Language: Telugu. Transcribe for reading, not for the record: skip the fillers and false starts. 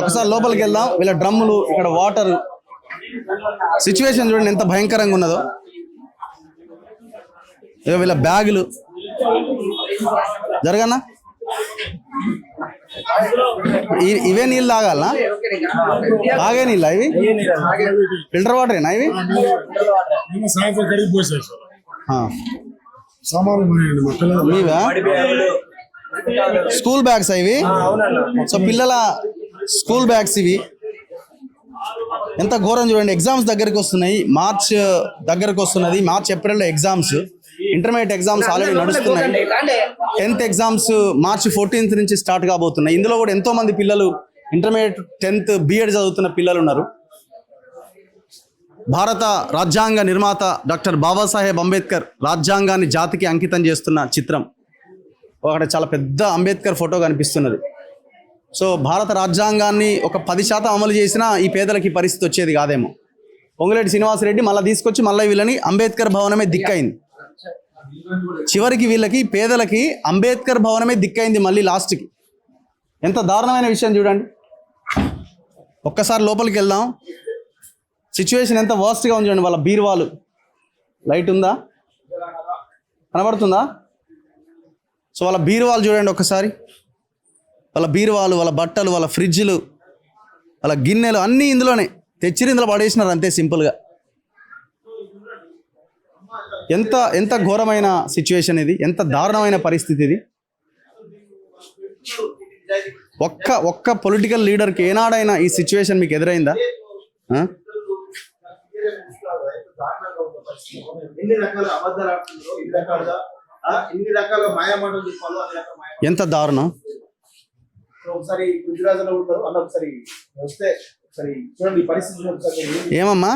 ఒకసారి లోపలికి వెళ్దాం. వీళ్ళ డ్రమ్ములు, ఇక్కడ వాటర్, సిచ్యువేషన్ చూడండి ఎంత భయంకరంగా ఉన్నదో. ఇక వీళ్ళ బ్యాగులు. జరగన్నా, ఇవే నీళ్ళు తాగాలనా? తాగే నీళ్ళ ఇవి? ఫిల్టర్ వాటరేనా ఇవి? మీవా? స్కూల్ బ్యాగ్స్ ఇవి? సో పిల్లల స్కూల్ బ్యాగ్స్ ఇవి. ఎంత ఘోరం చూడండి. ఎగ్జామ్స్ దగ్గరికి వస్తున్నాయి, మార్చ్ దగ్గరకు వస్తున్నది. మార్చ్ ఏప్రిల్లో ఎగ్జామ్స్, ఇంటర్మీడియట్ ఎగ్జామ్స్ ఆల్రెడీ నడుస్తున్నాయి. 10th ఎగ్జామ్స్ మార్చి 14th నుంచి స్టార్ట్ కాబోతున్నాయి. ఇందులో కూడా ఎంతో మంది పిల్లలు ఇంటర్మీడియట్ 10th B.Ed చదువుతున్న పిల్లలు ఉన్నారు. భారత రాజ్యాంగ నిర్మాత డాక్టర్ బాబాసాహెబ్ అంబేద్కర్ రాజ్యాంగాన్ని జాతికి అంకితం చేస్తున్న చిత్రం. అక్కడ చాలా పెద్ద అంబేద్కర్ ఫోటో కనిపిస్తున్నది. సో భారత రాజ్యాంగాన్ని ఒక 10% అమలు చేసినా ఈ పేదలకి పరిస్థితి వచ్చేది కాదేమో. పొంగులేటి శ్రీనివాసరెడ్డి మళ్ళీ తీసుకొచ్చి మళ్ళీ వీళ్ళని అంబేద్కర్ భవనమే దిక్కైంది. చివరికి వీళ్ళకి పేదలకి అంబేద్కర్ భవనమే దిక్కైంది మళ్ళీ లాస్ట్కి. ఎంత దారుణమైన విషయం చూడండి. ఒక్కసారి లోపలికి వెళ్దాం. సిచ్యువేషన్ ఎంత వర్స్ట్గా ఉంది చూడండి. వాళ్ళ బీరువాలు, లైట్ ఉందా, కనబడుతుందా? సో వాళ్ళ బీరువాలు చూడండి ఒక్కసారి. వాళ్ళ బీరువాలు, వాళ్ళ బట్టలు, వాళ్ళ ఫ్రిడ్జ్లు, వాళ్ళ గిన్నెలు అన్నీ ఇందులోనే తెచ్చిరి, ఇందులో పడేసినారు అంతే సింపుల్గా. ఎంత ఎంత ఘోరమైన సిచ్యువేషన్ ఇది, ఎంత దారుణమైన పరిస్థితి ఇది. ఒక్క పొలిటికల్ లీడర్కి ఏనాడైనా ఈ సిచ్యువేషన్ మీకు ఎదురైందా? ఎంత దారుణం. ఏమమ్మా